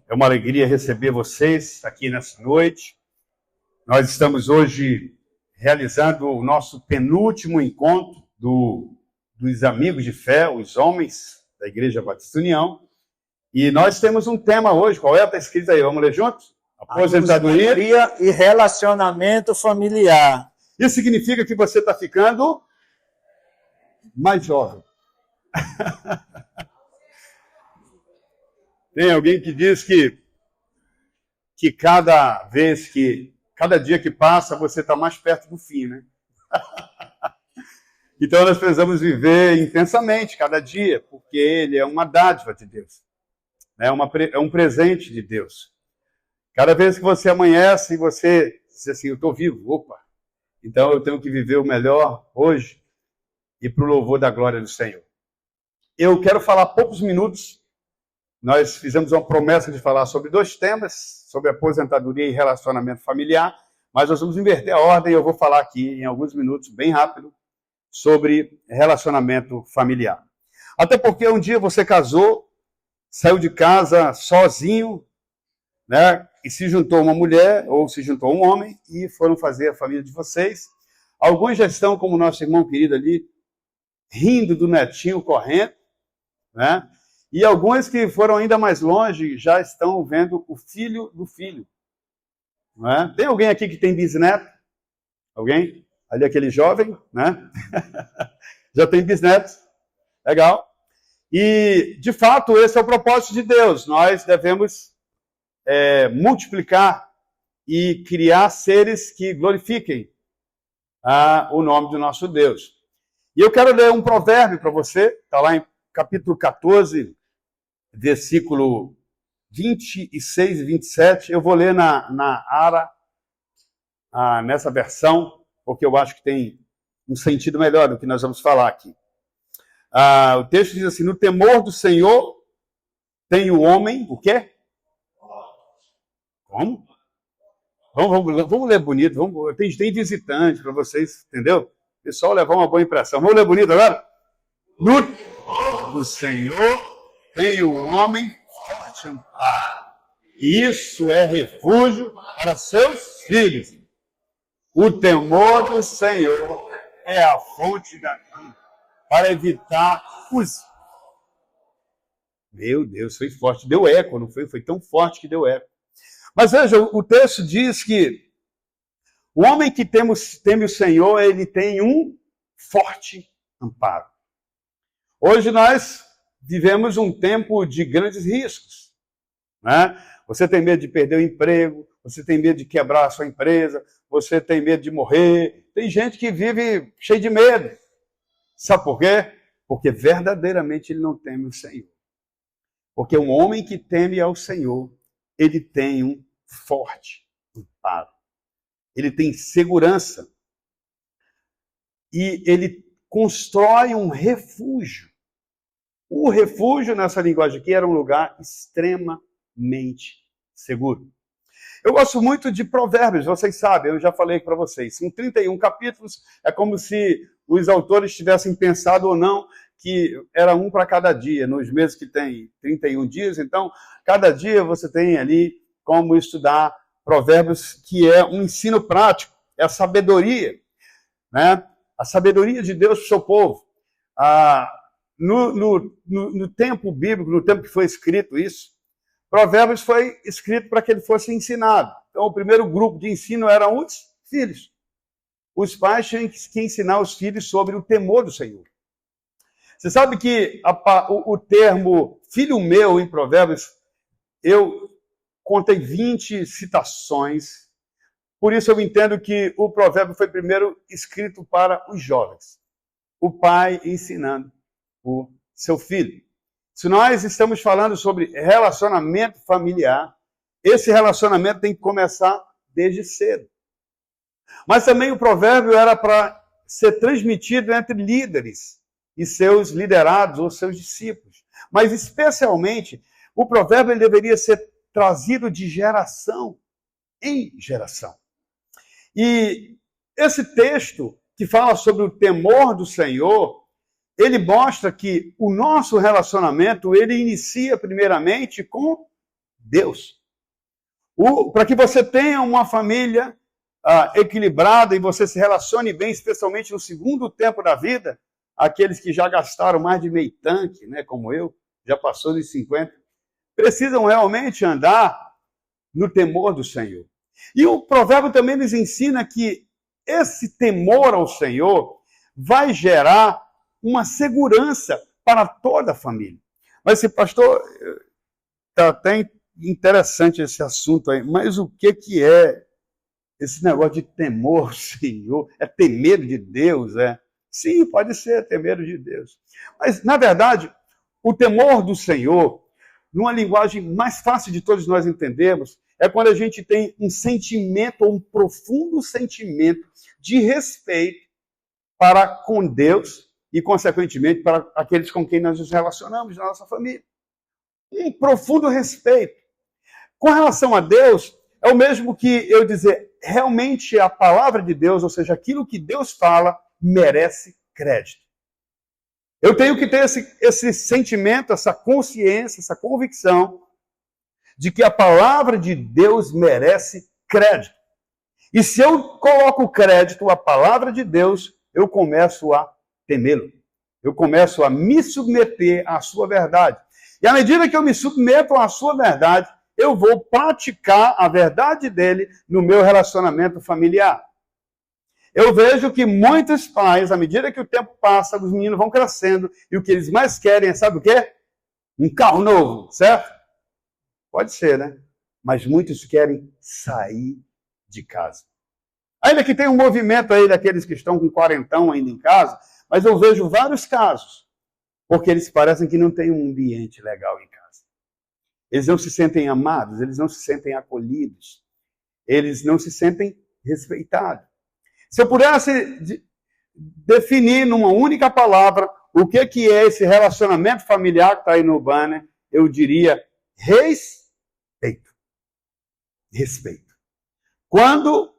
É uma alegria receber vocês aqui nessa noite. Nós estamos hoje realizando o nosso penúltimo encontro dos amigos de fé, os homens da Igreja Batista União. E nós temos um tema hoje. Qual é? Está escrito aí, vamos ler juntos? Aposentadoria e relacionamento familiar. Isso significa que você está ficando mais jovem. Tem alguém que diz que cada dia que passa, você está mais perto do fim, né? Então nós precisamos viver intensamente cada dia, porque ele é uma dádiva de Deus. É um presente de Deus. Cada vez que você amanhece e você diz assim, eu estou vivo, opa, então eu tenho que viver o melhor hoje e para o louvor da glória do Senhor. Eu quero falar poucos minutos. Nós fizemos uma promessa de falar sobre 2 temas, sobre aposentadoria e relacionamento familiar, mas nós vamos inverter a ordem e eu vou falar aqui em alguns minutos, bem rápido, sobre relacionamento familiar. Até porque um dia você casou, saiu de casa sozinho, né, e se juntou uma mulher ou se juntou um homem e foram fazer a família de vocês. Alguns já estão, como nosso irmão querido ali, rindo do netinho correndo, né? E alguns que foram ainda mais longe já estão vendo o filho do filho. Não é? Tem alguém aqui que tem bisneto? Alguém? Ali aquele jovem, né? Já tem bisneto. Legal. E, de fato, esse é o propósito de Deus. Nós devemos multiplicar e criar seres que glorifiquem o nome do nosso Deus. E eu quero ler um provérbio para você, está lá em capítulo 14, versículo 26 e 27. Eu vou ler nessa versão, porque eu acho que tem um sentido melhor do que nós vamos falar aqui. O texto diz assim, no temor do Senhor tem o homem, o quê? Como? Vamos ler bonito, tem visitante para vocês, entendeu? O pessoal levar uma boa impressão. Vamos ler bonito agora? No temor do Senhor tem o homem forte amparo. Isso é refúgio para seus filhos. O temor do Senhor é a fonte da vida para evitar os... Meu Deus, foi forte. Deu eco, não foi? Foi tão forte que deu eco. Mas veja, o texto diz que o homem que teme o Senhor, ele tem um forte amparo. Hoje nós vivemos um tempo de grandes riscos, né? Você tem medo de perder o emprego, você tem medo de quebrar a sua empresa, você tem medo de morrer. Tem gente que vive cheio de medo. Sabe por quê? Porque verdadeiramente ele não teme o Senhor. Porque um homem que teme ao Senhor, ele tem um forte amparo. Ele tem segurança. E ele constrói um refúgio. O refúgio, nessa linguagem aqui, era um lugar extremamente seguro. Eu gosto muito de provérbios, vocês sabem, eu já falei para vocês. São 31 capítulos, é como se os autores tivessem pensado ou não que era um para cada dia. Nos meses que tem 31 dias, então, cada dia você tem ali como estudar provérbios, que é um ensino prático, é a sabedoria, né? A sabedoria de Deus para o seu povo. No tempo bíblico, no tempo que foi escrito isso, Provérbios foi escrito para que ele fosse ensinado. Então, o primeiro grupo de ensino eram os filhos. Os pais tinham que ensinar os filhos sobre o temor do Senhor. Você sabe que o termo filho meu em Provérbios, eu contei 20 citações, por isso eu entendo que o provérbio foi primeiro escrito para os jovens. O pai ensinando o seu filho. Se nós estamos falando sobre relacionamento familiar, esse relacionamento tem que começar desde cedo. Mas também o provérbio era para ser transmitido entre líderes e seus liderados ou seus discípulos. Mas especialmente, o provérbio ele deveria ser trazido de geração em geração. E esse texto que fala sobre o temor do Senhor, ele mostra que o nosso relacionamento, ele inicia primeiramente com Deus. Para que você tenha uma família equilibrada e você se relacione bem, especialmente no segundo tempo da vida, aqueles que já gastaram mais de meio tanque, né, como eu, já passou dos 50, precisam realmente andar no temor do Senhor. E o provérbio também nos ensina que esse temor ao Senhor vai gerar uma segurança para toda a família. Mas esse pastor, está até interessante esse assunto aí, mas o que é esse negócio de temor ao Senhor? É ter medo de Deus, é? Sim, pode ser ter medo de Deus. Mas, na verdade, o temor do Senhor, numa linguagem mais fácil de todos nós entendermos, é quando a gente tem um sentimento, ou um profundo sentimento de respeito para com Deus e, consequentemente, para aqueles com quem nós nos relacionamos na nossa família. Um profundo respeito. Com relação a Deus, é o mesmo que eu dizer, realmente a palavra de Deus, ou seja, aquilo que Deus fala, merece crédito. Eu tenho que ter esse sentimento, essa consciência, essa convicção de que a palavra de Deus merece crédito. E se eu coloco crédito à palavra de Deus, eu começo a temê-lo. Eu começo a me submeter à sua verdade. E à medida que eu me submeto à sua verdade, eu vou praticar a verdade dele no meu relacionamento familiar. Eu vejo que muitos pais, à medida que o tempo passa, os meninos vão crescendo, e o que eles mais querem é, sabe o quê? Um carro novo, certo? Pode ser, né? Mas muitos querem sair de casa. Ainda que tem um movimento aí daqueles que estão com quarentão ainda em casa, mas eu vejo vários casos, porque eles parecem que não têm um ambiente legal em casa. Eles não se sentem amados, eles não se sentem acolhidos, eles não se sentem respeitados. Se eu pudesse definir numa única palavra o que é esse relacionamento familiar que está aí no banner, eu diria respeito. Respeito. Quando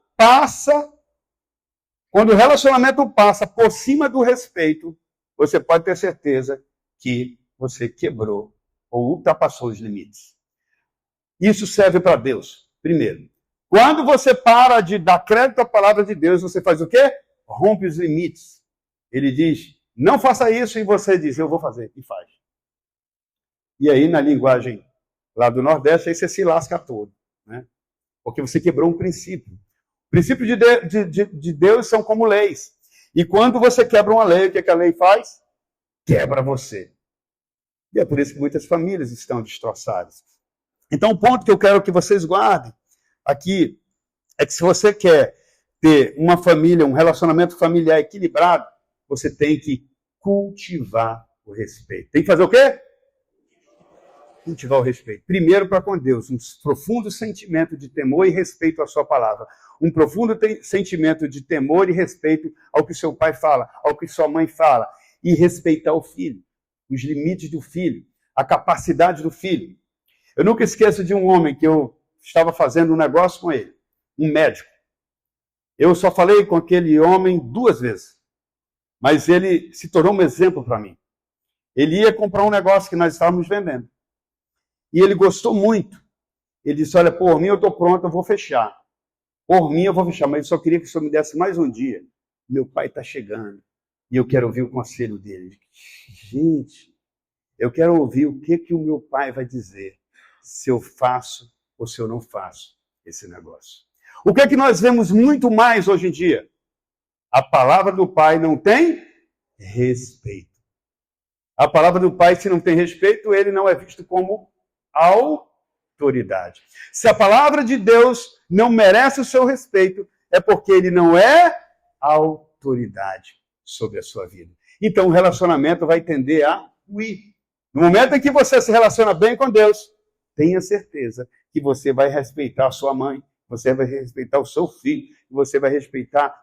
o relacionamento passa por cima do respeito, você pode ter certeza que você quebrou ou ultrapassou os limites. Isso serve para Deus. Primeiro, quando você para de dar crédito à palavra de Deus, você faz o quê? Rompe os limites. Ele diz, não faça isso, e você diz, eu vou fazer, e faz. E aí, na linguagem lá do Nordeste, aí você se lasca todo, né? Porque você quebrou um princípio. Princípios de Deus são como leis. E quando você quebra uma lei, o que a lei faz? Quebra você. E é por isso que muitas famílias estão destroçadas. Então, o ponto que eu quero que vocês guardem aqui é que se você quer ter uma família, um relacionamento familiar equilibrado, você tem que cultivar o respeito. Tem que fazer o quê? Cultivar o respeito. Primeiro para com Deus, um profundo sentimento de temor e respeito à sua palavra. Um profundo sentimento de temor e respeito ao que seu pai fala, ao que sua mãe fala. E respeitar o filho, os limites do filho, a capacidade do filho. Eu nunca esqueço de um homem que eu estava fazendo um negócio com ele, um médico. Eu só falei com aquele homem 2 vezes, mas ele se tornou um exemplo para mim. Ele ia comprar um negócio que nós estávamos vendendo. E ele gostou muito. Ele disse, olha, por mim eu estou pronto, eu vou fechar. Por mim eu vou fechar, mas eu só queria que o senhor me desse mais um dia. Meu pai está chegando e eu quero ouvir o conselho dele. Gente, eu quero ouvir o que o meu pai vai dizer, se eu faço ou se eu não faço esse negócio. O que nós vemos muito mais hoje em dia? A palavra do pai não tem respeito. A palavra do pai, se não tem respeito, ele não é visto como autoridade. Se a palavra de Deus não merece o seu respeito, é porque ele não é autoridade sobre a sua vida. Então o relacionamento vai tender a ruir. No momento em que você se relaciona bem com Deus, tenha certeza que você vai respeitar a sua mãe, você vai respeitar o seu filho, você vai respeitar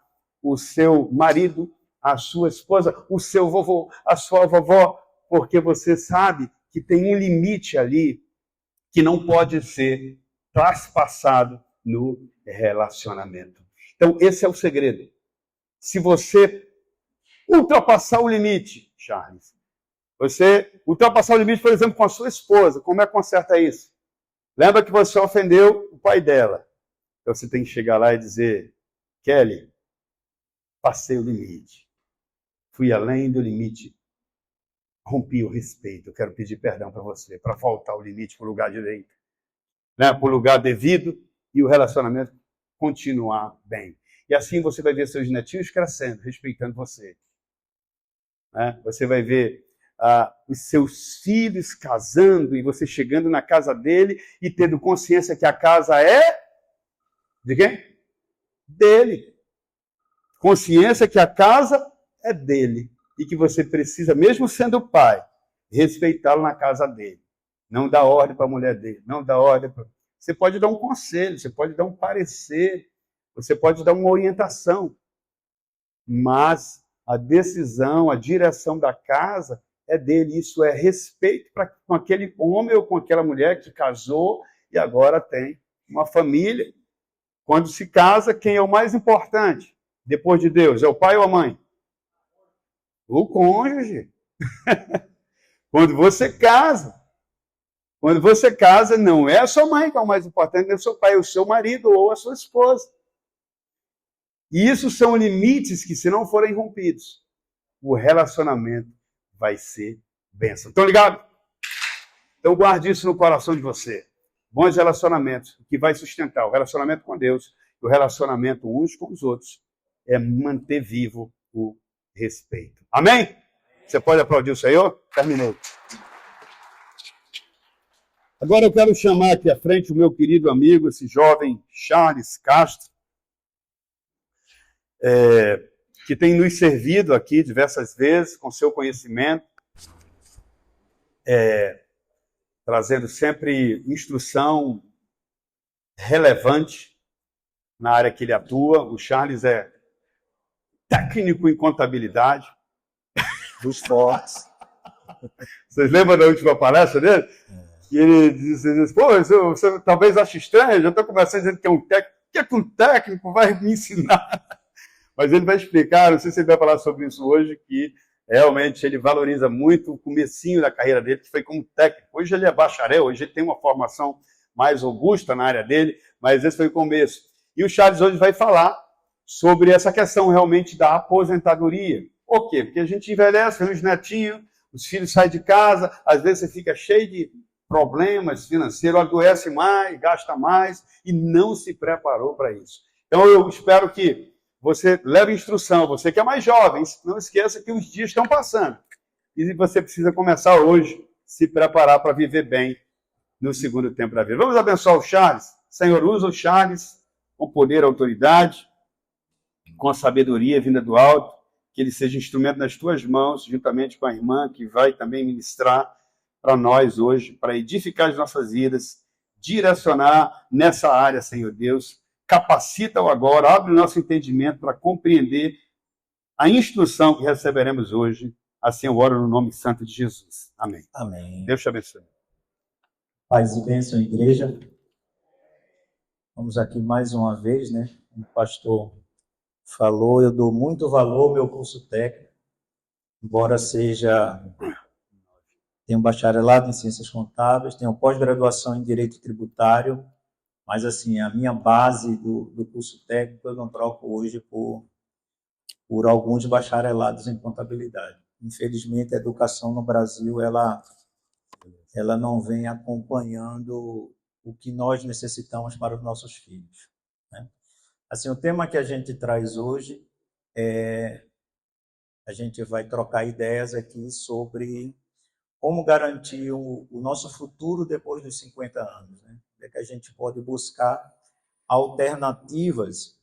o seu marido, a sua esposa, o seu vovô, a sua vovó, porque você sabe que tem um limite ali que não pode ser traspassado no relacionamento. Então, esse é o segredo. Se você ultrapassar o limite, Charles, você ultrapassar o limite, por exemplo, com a sua esposa, como é que conserta isso? Lembra que você ofendeu o pai dela. Então você tem que chegar lá e dizer, Kelly, passei o limite. Fui além do limite. Rompi o respeito. Eu quero pedir perdão para você, para voltar o limite para o lugar direito, né? Para o lugar devido e o relacionamento continuar bem. E assim você vai ver seus netinhos crescendo, respeitando você. Né? Você vai ver os seus filhos casando e você chegando na casa dele e tendo consciência que a casa é de quem? Dele. Consciência que a casa é dele e que você precisa, mesmo sendo pai, respeitá-lo na casa dele. Não dar ordem para a mulher dele, não dar ordem para... Você pode dar um conselho, você pode dar um parecer, você pode dar uma orientação, mas a decisão, a direção da casa é dele. Isso é respeito com aquele homem ou com aquela mulher que casou e agora tem uma família. Quando se casa, quem é o mais importante? Depois de Deus, é o pai ou a mãe? O cônjuge. Quando você casa, não é a sua mãe que é o mais importante, não é o seu pai, é o seu marido ou a sua esposa. E isso são limites que, se não forem rompidos, o relacionamento vai ser bênção. Estão ligados? Então guarde isso no coração de você. Bons relacionamentos, o que vai sustentar o relacionamento com Deus e o relacionamento uns com os outros é manter vivo o respeito. Amém? Você pode aplaudir o Senhor? Terminei. Agora eu quero chamar aqui à frente o meu querido amigo, esse jovem Charles Castro, que tem nos servido aqui diversas vezes com seu conhecimento, trazendo sempre instrução relevante na área que ele atua. O Charles é técnico em contabilidade. Dos fortes. Vocês lembram da última palestra dele? E ele disse, pô, você talvez ache estranho, já estou conversando dizendo que é um técnico. O que é que um técnico vai me ensinar? Mas ele vai explicar, não sei se ele vai falar sobre isso hoje, que realmente ele valoriza muito o comecinho da carreira dele, que foi como técnico. Hoje ele é bacharel, hoje ele tem uma formação mais robusta na área dele, mas esse foi o começo. E o Charles hoje vai falar sobre essa questão realmente da aposentadoria. Por quê? Porque a gente envelhece, tem uns netinhos, os filhos saem de casa, às vezes você fica cheio de problemas financeiros, adoece mais, gasta mais e não se preparou para isso. Então eu espero que você leve instrução, você que é mais jovem, não esqueça que os dias estão passando. E você precisa começar hoje, se preparar para viver bem no segundo tempo da vida. Vamos abençoar o Charles? Senhor, usa o Charles com poder e autoridade, com a sabedoria vinda do alto, que ele seja instrumento nas tuas mãos, juntamente com a irmã que vai também ministrar para nós hoje, para edificar as nossas vidas, direcionar nessa área, Senhor Deus. Capacita-o agora, abre o nosso entendimento para compreender a instrução que receberemos hoje. Assim eu oro no nome santo de Jesus. Amém. Amém. Deus te abençoe. Paz e bênção, igreja. Vamos aqui mais uma vez, né? O pastor falou, eu dou muito valor ao meu curso técnico, embora tenho bacharelado em Ciências Contábeis, tenho pós-graduação em Direito Tributário, mas assim, a minha base do curso técnico eu não troco hoje por alguns bacharelados em contabilidade. Infelizmente, a educação no Brasil, ela não vem acompanhando o que nós necessitamos para os nossos filhos, né? Assim, o tema que a gente traz hoje a gente vai trocar ideias aqui sobre como garantir o nosso futuro depois dos 50 anos, né? É que a gente pode buscar alternativas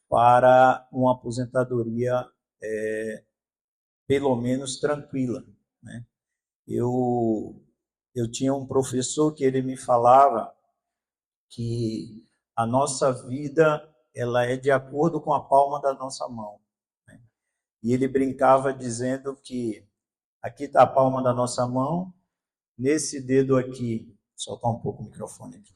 para uma aposentadoria pelo menos tranquila, né? Eu tinha um professor que ele me falava que a nossa vida ela é de acordo com a palma da nossa mão, né? E ele brincava dizendo que aqui está a palma da nossa mão, nesse dedo aqui, soltar um pouco o microfone aqui.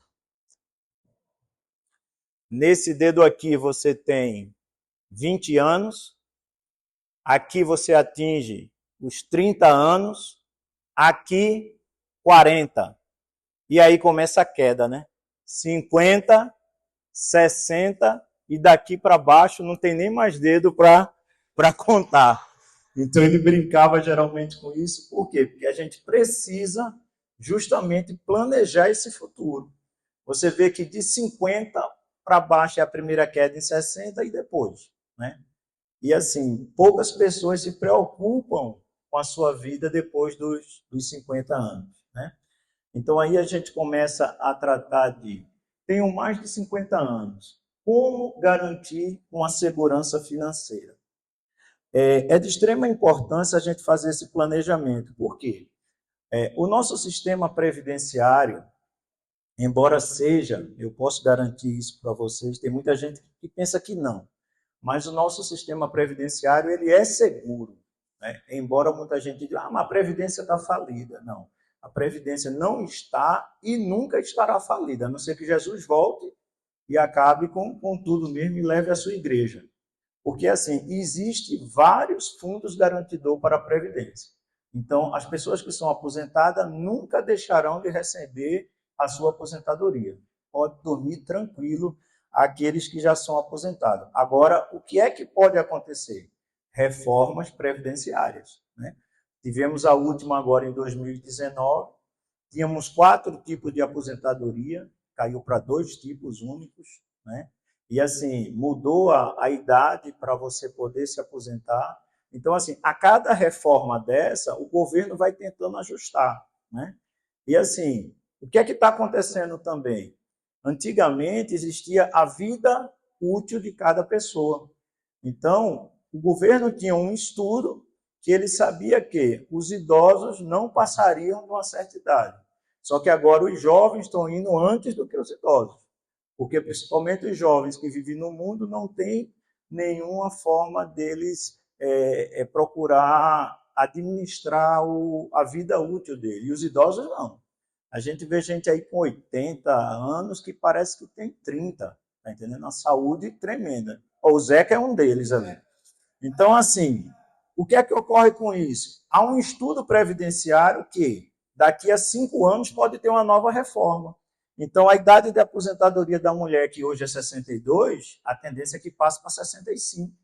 Nesse dedo aqui você tem 20 anos, aqui você atinge os 30 anos, aqui 40. E aí começa a queda, né? 50, 60 e daqui para baixo não tem nem mais dedo para contar. Então ele brincava geralmente com isso. Por quê? Porque a gente precisa justamente planejar esse futuro. Você vê que de 50 para baixo é a primeira queda em 60 e depois, né? E assim, poucas pessoas se preocupam com a sua vida depois dos 50 anos, né? Então aí a gente começa a tratar de, tenho mais de 50 anos, como garantir uma segurança financeira? É de extrema importância a gente fazer esse planejamento. Por quê? O nosso sistema previdenciário, embora seja, eu posso garantir isso para vocês, tem muita gente que pensa que não, mas o nosso sistema previdenciário ele é seguro, né? Embora muita gente diga, mas a Previdência está falida. Não, a Previdência não está e nunca estará falida, a não ser que Jesus volte e acabe com tudo mesmo e leve a sua igreja. Porque, assim, existe vários fundos garantidor para a Previdência. Então, as pessoas que são aposentadas nunca deixarão de receber a sua aposentadoria. Pode dormir tranquilo aqueles que já são aposentados. Agora, o que é que pode acontecer? Reformas previdenciárias, né? Tivemos a última agora em 2019, tínhamos 4 tipos de aposentadoria, caiu para 2 tipos únicos, né? E assim, mudou a idade para você poder se aposentar. Então, assim, a cada reforma dessa, o governo vai tentando ajustar, né? E assim, o que é que está acontecendo também? Antigamente existia a vida útil de cada pessoa. Então, o governo tinha um estudo que ele sabia que os idosos não passariam de uma certa idade. Só que agora os jovens estão indo antes do que os idosos. Porque principalmente os jovens que vivem no mundo não têm nenhuma forma deles procurar administrar a vida útil dele. E os idosos não. A gente vê gente aí com 80 anos que parece que tem 30, tá entendendo? Uma saúde tremenda. O Zeca é um deles ali. Então, assim, o que é que ocorre com isso? Há um estudo previdenciário que daqui a 5 anos pode ter uma nova reforma. Então, a idade de aposentadoria da mulher, que hoje é 62, a tendência é que passe para 65.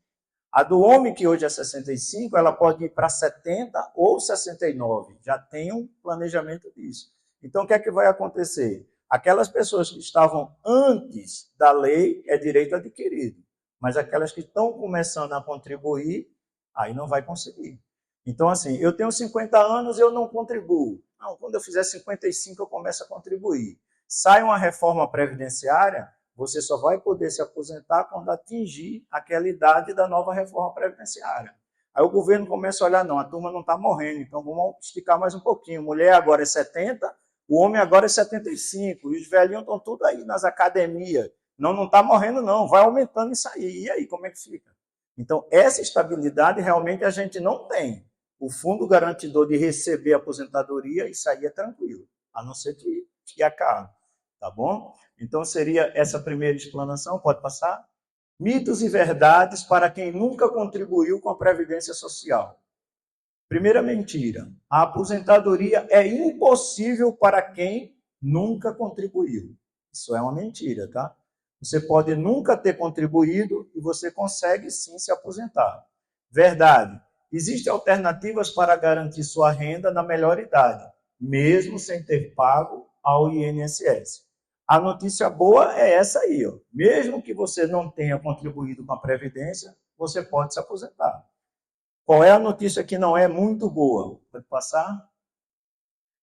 A do homem, que hoje é 65, ela pode ir para 70 ou 69. Já tem um planejamento disso. Então, o que é que vai acontecer? Aquelas pessoas que estavam antes da lei é direito adquirido, mas aquelas que estão começando a contribuir, aí não vai conseguir. Então, assim, eu tenho 50 anos, eu não contribuo. Não, quando eu fizer 55, eu começo a contribuir. Sai uma reforma previdenciária, você só vai poder se aposentar quando atingir aquela idade da nova reforma previdenciária. Aí o governo começa a olhar, não, a turma não está morrendo, então vamos esticar mais um pouquinho. Mulher agora é 70, o homem agora é 75, e os velhinhos estão tudo aí nas academias. Não está morrendo não, vai aumentando isso aí. E aí, como é que fica? Então, essa estabilidade realmente a gente não tem. O fundo garantidor de receber a aposentadoria, isso aí é tranquilo, a não ser que acabe, tá bom? Então, seria essa primeira explanação, pode passar? Mitos e verdades para quem nunca contribuiu com a Previdência Social. Primeira mentira, a aposentadoria é impossível para quem nunca contribuiu. Isso é uma mentira, tá? Você pode nunca ter contribuído e você consegue sim se aposentar. Verdade, existem alternativas para garantir sua renda na melhor idade, mesmo sem ter pago ao INSS. A notícia boa é essa aí, ó. Mesmo que você não tenha contribuído com a Previdência, você pode se aposentar. Qual é a notícia que não é muito boa? Pode passar?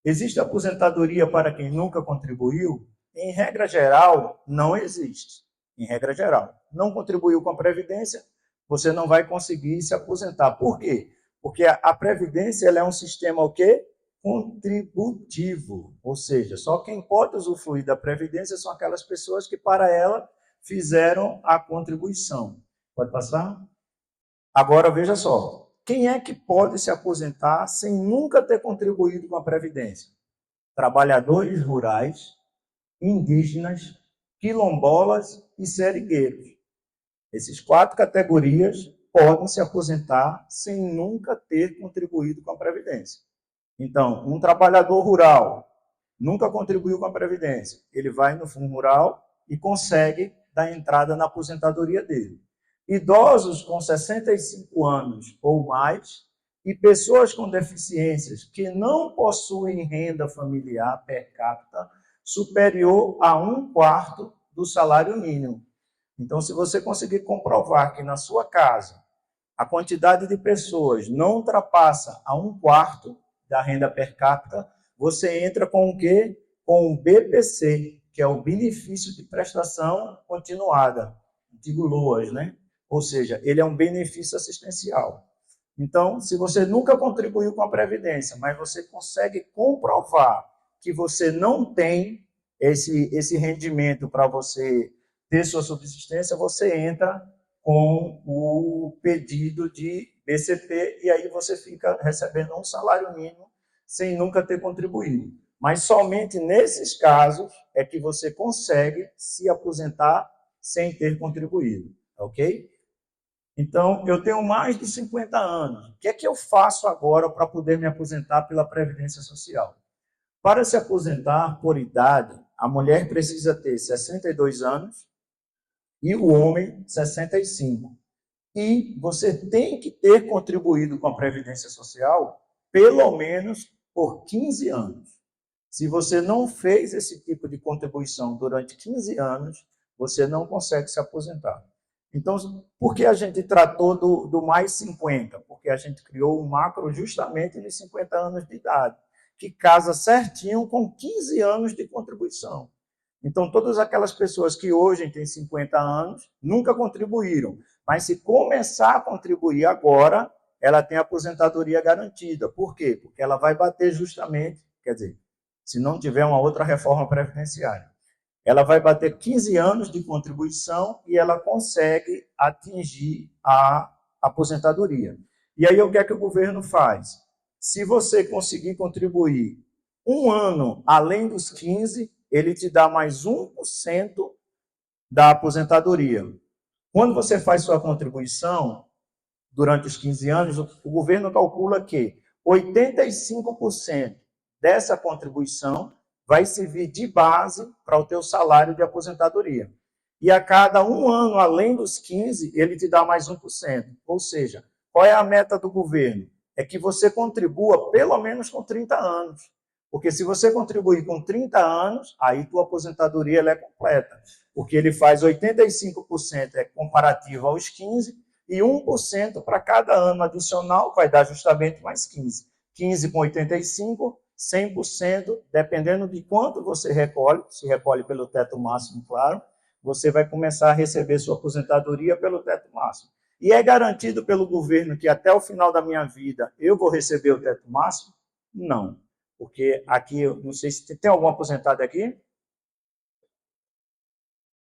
Existe aposentadoria para quem nunca contribuiu? Em regra geral, não existe. Em regra geral. Não contribuiu com a Previdência, você não vai conseguir se aposentar. Por quê? Porque a Previdência ela é um sistema o quê? Contributivo. Ou seja, só quem pode usufruir da Previdência são aquelas pessoas que para ela fizeram a contribuição. Pode passar? Agora, veja só. Quem é que pode se aposentar sem nunca ter contribuído com a Previdência? Trabalhadores rurais, indígenas, quilombolas e seringueiros. Essas 4 categorias podem se aposentar sem nunca ter contribuído com a Previdência. Então, um trabalhador rural, nunca contribuiu com a Previdência. Ele vai no Fundo Rural e consegue dar entrada na aposentadoria dele. Idosos com 65 anos ou mais e pessoas com deficiências que não possuem renda familiar per capita superior a 1/4 do salário mínimo. Então, se você conseguir comprovar que na sua casa a quantidade de pessoas não ultrapassa a 1/4 da renda per capita, você entra com o quê? Com o BPC, que é o Benefício de Prestação Continuada, antigo LOAS, né? Ou seja, ele é um benefício assistencial. Então, se você nunca contribuiu com a Previdência, mas você consegue comprovar que você não tem esse rendimento para você ter sua subsistência, você entra com o pedido de BCP e aí você fica recebendo um salário mínimo sem nunca ter contribuído. Mas somente nesses casos é que você consegue se aposentar sem ter contribuído, ok? Então, eu tenho mais de 50 anos. O que é que eu faço agora para poder me aposentar pela Previdência Social? Para se aposentar por idade, a mulher precisa ter 62 anos e o homem 65. E você tem que ter contribuído com a Previdência Social pelo menos por 15 anos. Se você não fez esse tipo de contribuição durante 15 anos, você não consegue se aposentar. Então, por que a gente tratou do mais 50? Porque a gente criou um macro justamente nos 50 anos de idade, que casa certinho com 15 anos de contribuição. Então, todas aquelas pessoas que hoje têm 50 anos nunca contribuíram, mas se começar a contribuir agora, ela tem aposentadoria garantida. Por quê? Porque ela vai bater justamente, quer dizer, se não tiver uma outra reforma previdenciária, ela vai bater 15 anos de contribuição e ela consegue atingir a aposentadoria. E aí, o que é que o governo faz? Se você conseguir contribuir um ano além dos 15, ele te dá mais 1% da aposentadoria. Quando você faz sua contribuição, durante os 15 anos, o governo calcula que 85% dessa contribuição vai servir de base para o teu salário de aposentadoria. E a cada um ano, além dos 15, ele te dá mais 1%. Ou seja, qual é a meta do governo? É que você contribua pelo menos com 30 anos. Porque se você contribuir com 30 anos, aí tua aposentadoria ela é completa. Porque ele faz 85% é comparativo aos 15 e 1% para cada ano adicional vai dar justamente mais 15. 15 com 85, 100%, dependendo de quanto você recolhe, se recolhe pelo teto máximo, claro, você vai começar a receber sua aposentadoria pelo teto máximo. E é garantido pelo governo que até o final da minha vida eu vou receber o teto máximo? Não. Porque aqui, eu não sei se tem algum aposentado aqui?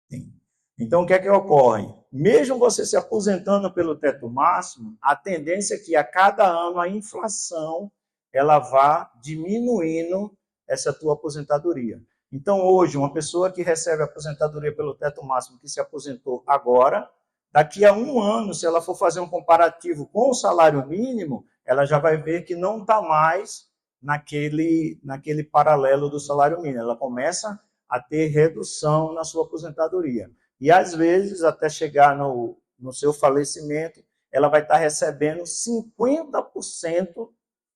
Tem. Então, o que é que ocorre? Mesmo você se aposentando pelo teto máximo, a tendência é que a cada ano a inflação ela vá diminuindo essa tua aposentadoria. Então, hoje, uma pessoa que recebe aposentadoria pelo teto máximo, que se aposentou agora, daqui a um ano, se ela for fazer um comparativo com o salário mínimo, ela já vai ver que não está mais naquele paralelo do salário mínimo. Ela começa a ter redução na sua aposentadoria. E, às vezes, até chegar no seu falecimento, ela vai estar recebendo 50%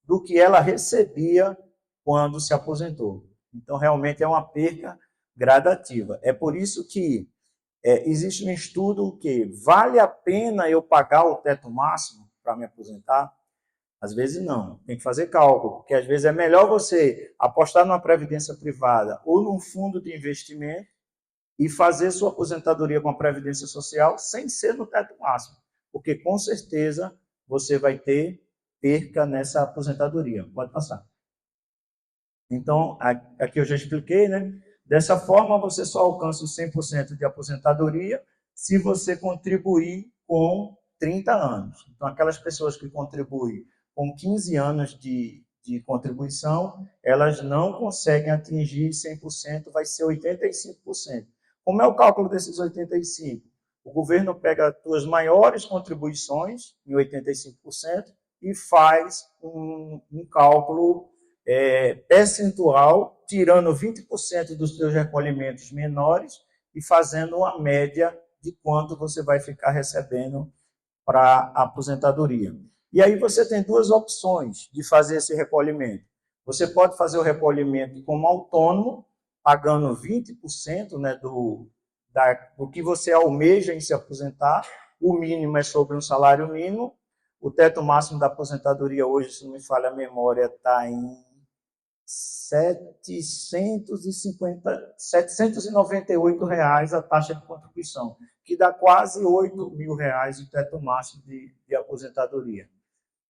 do que ela recebia quando se aposentou. Então, realmente é uma perca gradativa. É por isso que existe um estudo que vale a pena eu pagar o teto máximo para me aposentar? Às vezes não, tem que fazer cálculo, porque às vezes é melhor você apostar numa previdência privada ou num fundo de investimento e fazer sua aposentadoria com a Previdência Social sem ser no teto máximo, porque com certeza você vai ter perca nessa aposentadoria. Pode passar. Então, aqui eu já expliquei, né? Dessa forma, você só alcança os 100% de aposentadoria se você contribuir com 30 anos. Então, aquelas pessoas que contribuem com 15 anos de contribuição, elas não conseguem atingir 100%, vai ser 85%. Como é o cálculo desses 85%? O governo pega as suas maiores contribuições, em 85%, e faz um cálculo percentual tirando 20% dos seus recolhimentos menores e fazendo uma média de quanto você vai ficar recebendo para a aposentadoria. E aí você tem duas opções de fazer esse recolhimento. Você pode fazer o recolhimento como autônomo, pagando 20%, né, do que você almeja em se aposentar. O mínimo é sobre um salário mínimo. O teto máximo da aposentadoria hoje, se não me falha a memória, está em 798 reais a taxa de contribuição, que dá quase 8 mil reais o teto máximo de aposentadoria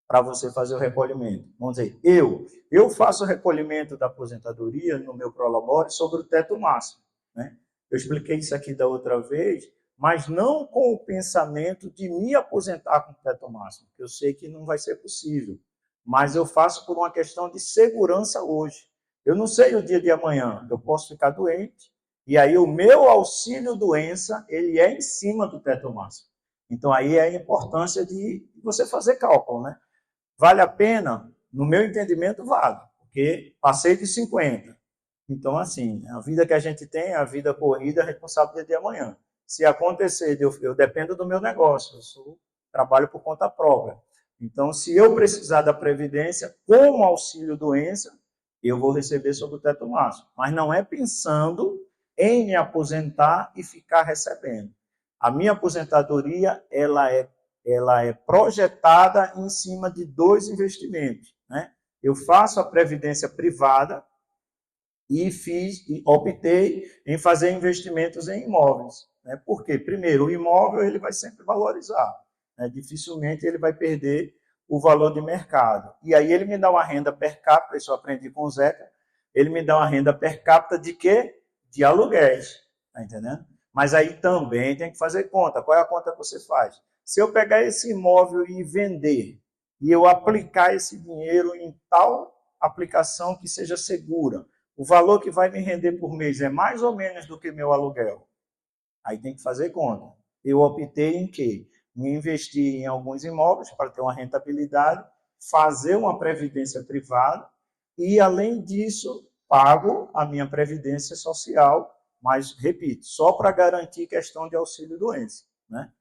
para você fazer o recolhimento. Vamos dizer, eu faço o recolhimento da aposentadoria no meu Prolabore sobre o teto máximo, né? Eu expliquei isso aqui da outra vez, mas não com o pensamento de me aposentar com o teto máximo, que eu sei que não vai ser possível, mas eu faço por uma questão de segurança hoje. Eu não sei o dia de amanhã, eu posso ficar doente, e aí o meu auxílio-doença, ele é em cima do teto máximo. Então, aí é a importância de você fazer cálculo, né? Vale a pena? No meu entendimento, vale, porque passei de 50. Então, assim, a vida que a gente tem é a vida corrida, responsável do dia de amanhã. Se acontecer, eu dependo do meu negócio, trabalho por conta própria. Então, se eu precisar da Previdência, com auxílio-doença, eu vou receber sobre o teto máximo. Mas não é pensando em me aposentar e ficar recebendo. A minha aposentadoria, ela é projetada em cima de dois investimentos, né? Eu faço a previdência privada e optei em fazer investimentos em imóveis, né? Por quê? Primeiro, o imóvel ele vai sempre valorizar, né? Dificilmente ele vai perder o valor de mercado. E aí ele me dá uma renda per capita, isso eu aprendi com o Zeca, ele me dá uma renda per capita de quê? De aluguéis, tá entendendo? Mas aí também tem que fazer conta. Qual é a conta que você faz? Se eu pegar esse imóvel e vender, e eu aplicar esse dinheiro em tal aplicação que seja segura, o valor que vai me render por mês é mais ou menos do que meu aluguel. Aí tem que fazer conta. Eu optei em quê? Em investir em alguns imóveis para ter uma rentabilidade, fazer uma previdência privada e, além disso, pago a minha previdência social, mas, repito, só para garantir questão de auxílio-doença, né?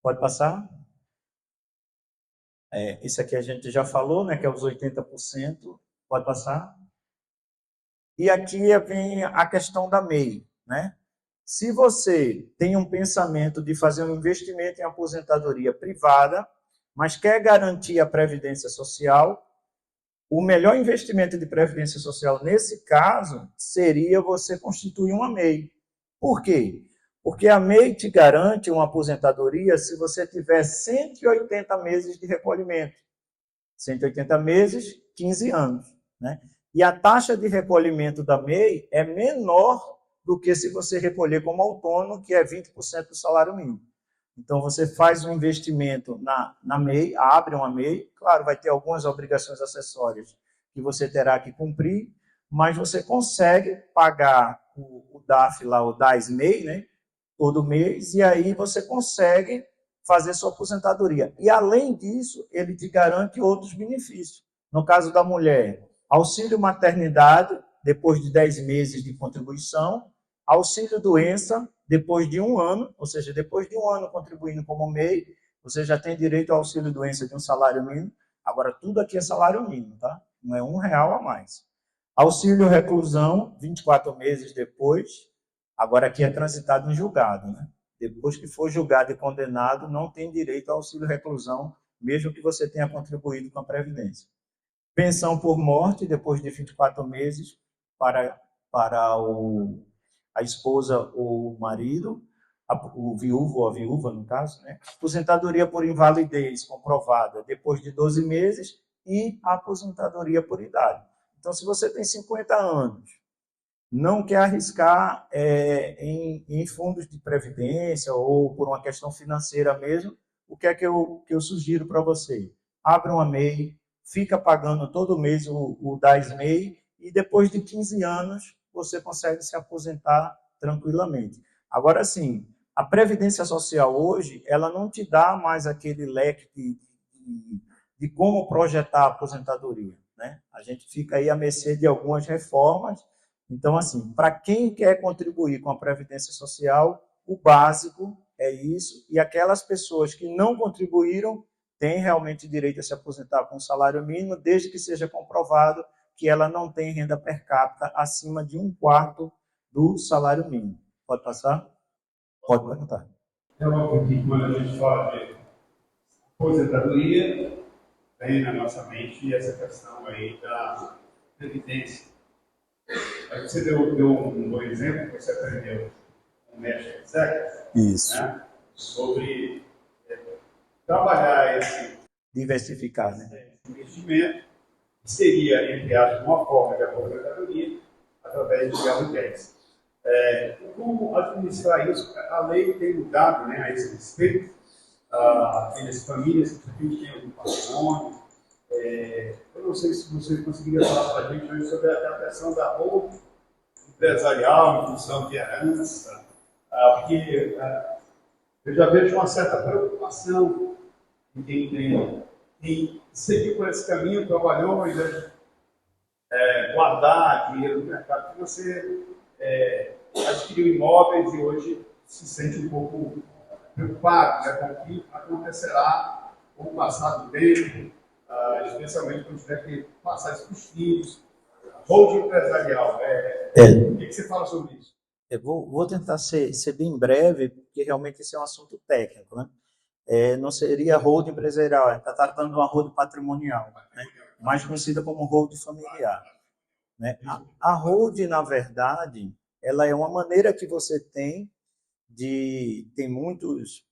Pode passar? Isso aqui a gente já falou, né, que é os 80%. Pode passar? E aqui vem a questão da MEI, né? Se você tem um pensamento de fazer um investimento em aposentadoria privada, mas quer garantir a previdência social, o melhor investimento de previdência social nesse caso seria você constituir uma MEI. Por quê? Porque a MEI te garante uma aposentadoria se você tiver 180 meses de recolhimento. 180 meses, 15 anos, né? E a taxa de recolhimento da MEI é menor do que se você recolher como autônomo, que é 20% do salário mínimo. Então, você faz um investimento na MEI, abre uma MEI, claro, vai ter algumas obrigações acessórias que você terá que cumprir, mas você consegue pagar o DAF lá, o DAS-MEI, né, todo mês, e aí você consegue fazer sua aposentadoria. E, além disso, ele te garante outros benefícios. No caso da mulher, auxílio maternidade, depois de 10 meses de contribuição, auxílio doença, depois de 1 ano, ou seja, depois de 1 ano contribuindo como MEI, você já tem direito ao auxílio doença de um salário mínimo. Agora, tudo aqui é salário mínimo, tá? Não é R$1 a mais. Auxílio reclusão, 24 meses depois. Agora, aqui é transitado em julgado, né? Depois que for julgado e condenado, não tem direito ao auxílio reclusão, mesmo que você tenha contribuído com a Previdência. Pensão por morte, depois de 24 meses, para a esposa ou o marido, o viúvo ou a viúva, no caso, né? Aposentadoria por invalidez comprovada depois de 12 meses e a aposentadoria por idade. Então, se você tem 50 anos, não quer arriscar em fundos de previdência ou por uma questão financeira mesmo, o que é que eu sugiro para você? Abra uma MEI, fica pagando todo mês o DAS-MEI e depois de 15 anos você consegue se aposentar tranquilamente. Agora sim, a Previdência Social hoje, ela não te dá mais aquele leque de como projetar a aposentadoria. né? A gente fica aí à mercê de algumas reformas. Então, assim, para quem quer contribuir com a Previdência Social, o básico é isso, e aquelas pessoas que não contribuíram têm realmente direito a se aposentar com salário mínimo, desde que seja comprovado que ela não tem renda per capita acima de 1/4 do salário mínimo. Pode passar? Pode perguntar. É óbvio que quando a gente fala de aposentadoria, vem na nossa mente essa questão aí da previdência. Aí você deu um bom exemplo, que você aprendeu com o mestre Zeca, Isso. né, sobre trabalhar esse Diversificar, né? investimento, que seria, entre aspas, uma forma de aposentadoria através de aluguéis. Como administrar isso? A lei tem mudado, né, a esse respeito. Aquelas famílias que têm algum patrimônio. Eu não sei se você conseguiria falar para a gente hoje sobre a questão da roupa empresarial em função de herança, porque eu já vejo uma certa preocupação em quem tem seguir por esse caminho, trabalhou e guardar dinheiro no mercado financeiro, adquiriu imóveis e hoje se sente um pouco preocupado, né, com o que acontecerá com o passar do tempo, especialmente quando tiver que passar isso para os filhos. Holding empresarial, o que você fala sobre isso? Eu vou tentar ser bem breve, porque realmente esse é um assunto técnico, né? Não seria holding empresarial, está tratando de uma holding patrimonial, né? Mais conhecida como holding familiar, né? A holding, na verdade, ela é uma maneira que você tem tem muitos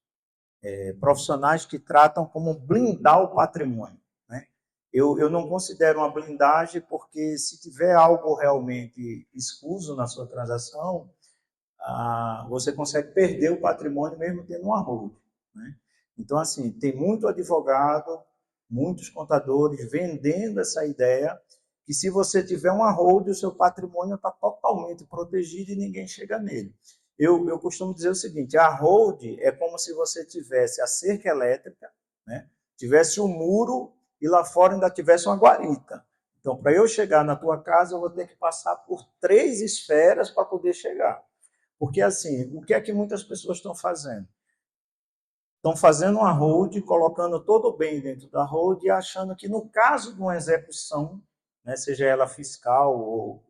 profissionais que tratam como blindar o patrimônio, né? Eu não considero uma blindagem, porque se tiver algo realmente escuso na sua transação, você consegue perder o patrimônio mesmo tendo uma holding, né? Então, assim, tem muito advogado, muitos contadores vendendo essa ideia que se você tiver uma holding, o seu patrimônio está totalmente protegido e ninguém chega nele. Eu costumo dizer o seguinte: a holding é como se você tivesse a cerca elétrica, né? Tivesse um muro e lá fora ainda tivesse uma guarita. Então, para eu chegar na tua casa, eu vou ter que passar por 3 esferas para poder chegar. Porque, assim, o que é que muitas pessoas estão fazendo? Estão fazendo uma holding, colocando todo o bem dentro da holding, achando que no caso de uma execução, né, seja ela fiscal ou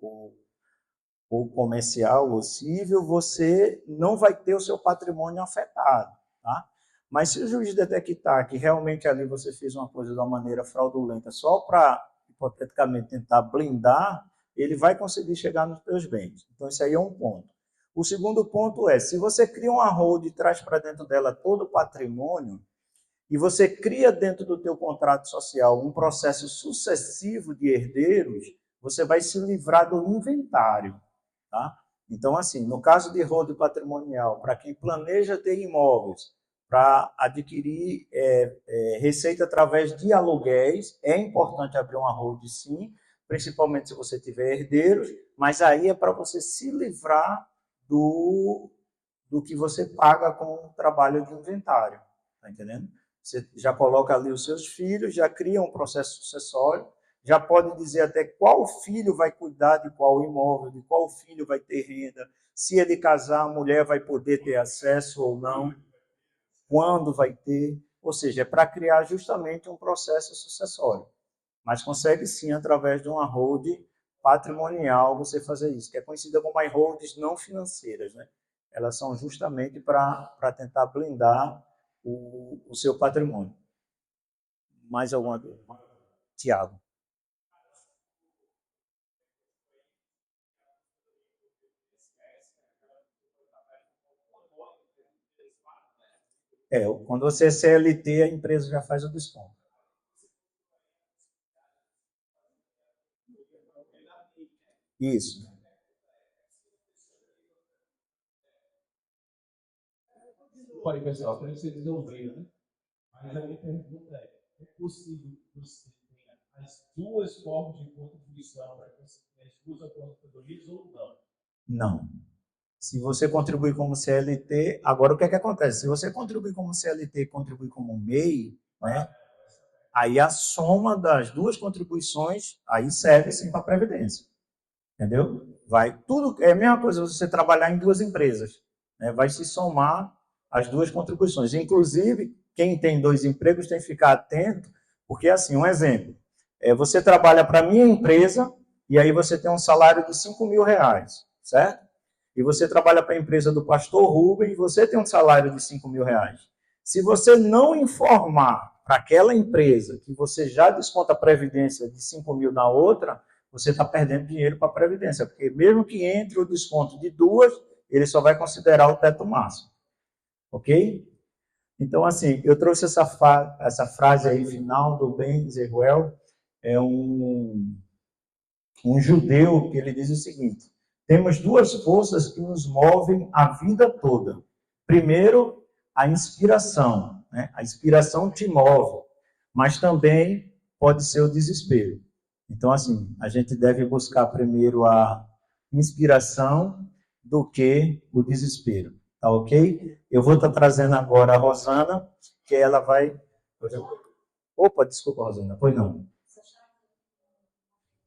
comercial ou civil, você não vai ter o seu patrimônio afetado, tá? Mas se o juiz detectar que realmente ali você fez uma coisa de uma maneira fraudulenta só para, hipoteticamente, tentar blindar, ele vai conseguir chegar nos seus bens. Então, esse aí é um ponto. O segundo ponto é, se você cria uma holding e traz para dentro dela todo o patrimônio, e você cria dentro do teu contrato social um processo sucessivo de herdeiros, você vai se livrar do inventário, tá? Então, assim, no caso de holding patrimonial, para quem planeja ter imóveis, para adquirir receita através de aluguéis, é importante abrir uma holding, sim, principalmente se você tiver herdeiros, mas aí é para você se livrar do que você paga com o trabalho de inventário, tá entendendo? Você já coloca ali os seus filhos, já cria um processo sucessório, já pode dizer até qual filho vai cuidar de qual imóvel, de qual filho vai ter renda, se ele casar, a mulher vai poder ter acesso ou não, quando vai ter, ou seja, é para criar justamente um processo sucessório. Mas consegue sim, através de uma holding patrimonial, você fazer isso, que é conhecida como as holdings não financeiras, né? Elas são justamente para tentar blindar o seu patrimônio. Mais alguma dúvida? Tiago. Quando você é CLT, a empresa já faz o desconto. Isso. Pode, pessoal, para vocês resolverem, né? Mas a minha pergunta é possível que você tenha as duas formas de contribuição para que você tenha as duas aposentadorias ou não? Não. Se você contribuir como CLT, agora o que é que acontece? Se você contribuir como CLT e contribuir como MEI, né? Aí a soma das duas contribuições, aí serve sim para a Previdência. Entendeu? Vai tudo, é a mesma coisa você trabalhar em duas empresas, né? Vai se somar as duas contribuições. Inclusive, quem tem 2 empregos tem que ficar atento, porque assim, um exemplo, você trabalha para a minha empresa e aí você tem um salário de R$5.000, certo? E você trabalha para a empresa do pastor Rubem e você tem um salário de R$5.000. Se você não informar para aquela empresa que você já desconta a previdência de 5.000 na outra, você está perdendo dinheiro para a Previdência, porque mesmo que entre o desconto de 2, ele só vai considerar o teto máximo. Ok? Então, assim, eu trouxe essa frase aí final do Ben Zeruel, é um judeu que ele diz o seguinte: temos 2 forças que nos movem a vida toda. Primeiro, a inspiração, né? A inspiração te move, mas também pode ser o desespero. Então, assim, a gente deve buscar primeiro a inspiração do que o desespero, tá ok? Eu vou estar trazendo agora a Rosana, que ela vai... Opa, desculpa, Rosana, pois não.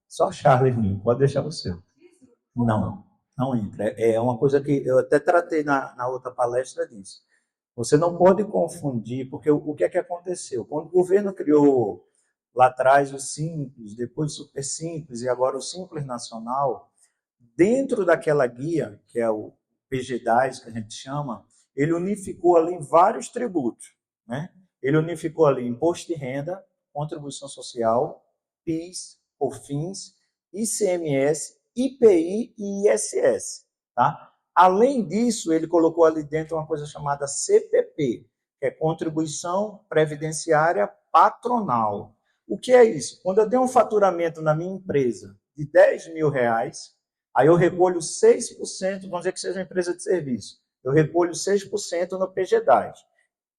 Só Charles mesmo, pode deixar você. Não entra. É uma coisa que eu até tratei na outra palestra disso. Você não pode confundir, porque o que é que aconteceu? Quando o governo criou lá atrás o Simples, depois o Super Simples e agora o Simples Nacional, dentro daquela guia, que é o PG10, que a gente chama, ele unificou ali vários tributos, né? Ele unificou ali imposto de renda, contribuição social, PIS, COFINS, ICMS, IPI e ISS, tá? Além disso, ele colocou ali dentro uma coisa chamada CPP, que é Contribuição Previdenciária Patronal. O que é isso? Quando eu tenho um faturamento na minha empresa de R$10.000, aí eu recolho 6%, vamos dizer que seja uma empresa de serviço, eu recolho 6% no PG10.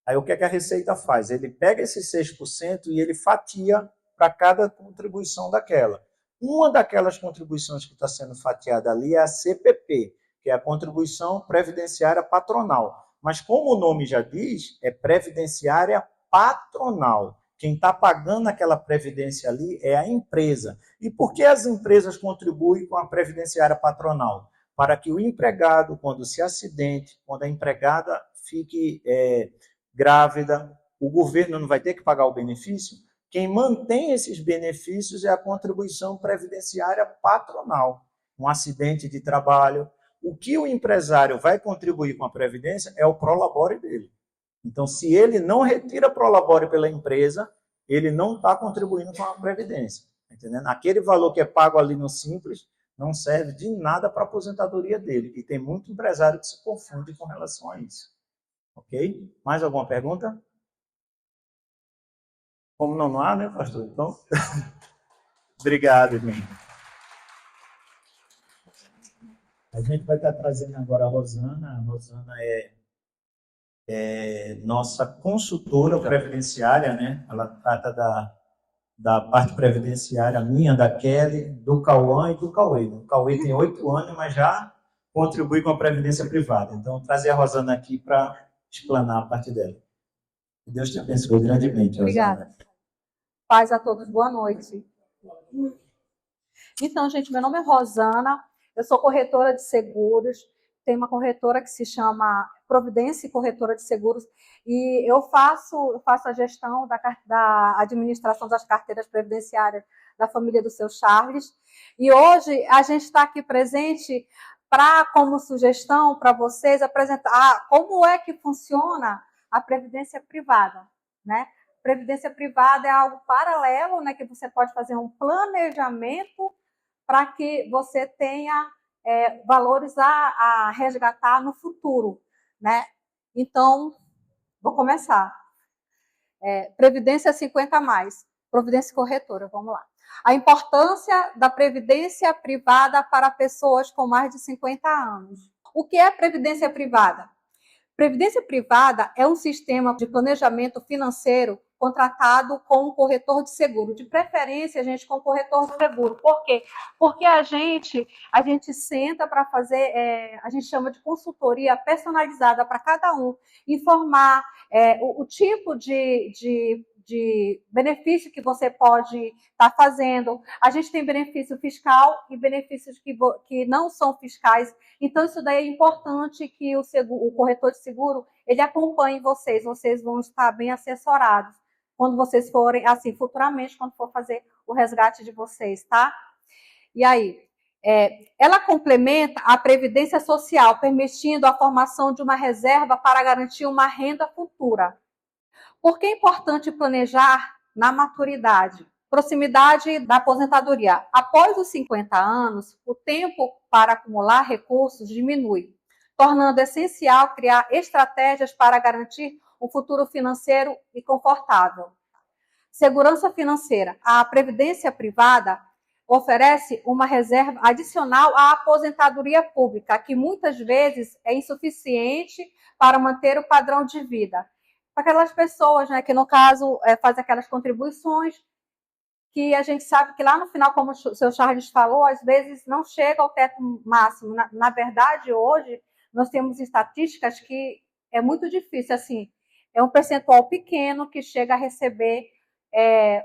Aí o que é que a Receita faz? Ele pega esses 6% e ele fatia para cada contribuição daquela. Uma daquelas contribuições que está sendo fatiada ali é a CPP, que é a Contribuição Previdenciária Patronal. Mas como o nome já diz, é Previdenciária Patronal. Quem está pagando aquela previdência ali é a empresa. E por que as empresas contribuem com a previdenciária patronal? Para que o empregado, quando se acidente, quando a empregada fique grávida, o governo não vai ter que pagar o benefício? Quem mantém esses benefícios é a contribuição previdenciária patronal. Um acidente de trabalho. O que o empresário vai contribuir com a previdência é o prolabore dele. Então, se ele não retira prolabore pela empresa, ele não está contribuindo com a previdência. Entendendo? Aquele valor que é pago ali no Simples não serve de nada para a aposentadoria dele. E tem muito empresário que se confunde com relação a isso. Ok? Mais alguma pergunta? Como não há, né, pastor? Então, obrigado, irmão. A gente vai estar trazendo agora a Rosana. A Rosana é nossa consultora previdenciária, né? Ela trata da parte previdenciária minha, da Kelly, do Cauã e do Cauê. O Cauê tem 8 anos, mas já contribui com a previdência privada. Então, trazer a Rosana aqui para explanar a parte dela. Que Deus te abençoe grandemente, Rosana. Obrigada. Paz a todos, boa noite. Então, gente, meu nome é Rosana, eu sou corretora de seguros, tenho uma corretora que se chama Providência Corretora de Seguros, e eu faço a gestão da administração das carteiras previdenciárias da família do seu Charles, e hoje a gente está aqui presente como sugestão para vocês apresentar como é que funciona a previdência privada, né? Previdência privada é algo paralelo, né, que você pode fazer um planejamento para que você tenha valores a resgatar no futuro, né? Então, vou começar. Previdência 50+, Providência Corretora, vamos lá. A importância da previdência privada para pessoas com mais de 50 anos. O que é previdência privada? Previdência privada é um sistema de planejamento financeiro contratado com um corretor de seguro, de preferência, gente, com um corretor de seguro. Por quê? Porque a gente senta para fazer, a gente chama de consultoria personalizada para cada um, informar o tipo de de benefício que você pode estar fazendo. A gente tem benefício fiscal e benefícios que não são fiscais. Então, isso daí é importante que o corretor de seguro, ele acompanhe vocês. Vocês vão estar bem assessorados quando vocês forem, assim, futuramente, quando for fazer o resgate de vocês, tá? E aí, ela complementa a previdência social, permitindo a formação de uma reserva para garantir uma renda futura. Por que é importante planejar na maturidade? Proximidade da aposentadoria. Após os 50 anos, o tempo para acumular recursos diminui, tornando essencial criar estratégias para garantir um futuro financeiro e confortável. Segurança financeira. A previdência privada oferece uma reserva adicional à aposentadoria pública, que muitas vezes é insuficiente para manter o padrão de vida. Para aquelas pessoas, né, que no caso fazem aquelas contribuições, que a gente sabe que lá no final, como o seu Charles falou, às vezes não chega ao teto máximo. Na verdade, hoje, nós temos estatísticas que é muito difícil, assim, é um percentual pequeno que chega a receber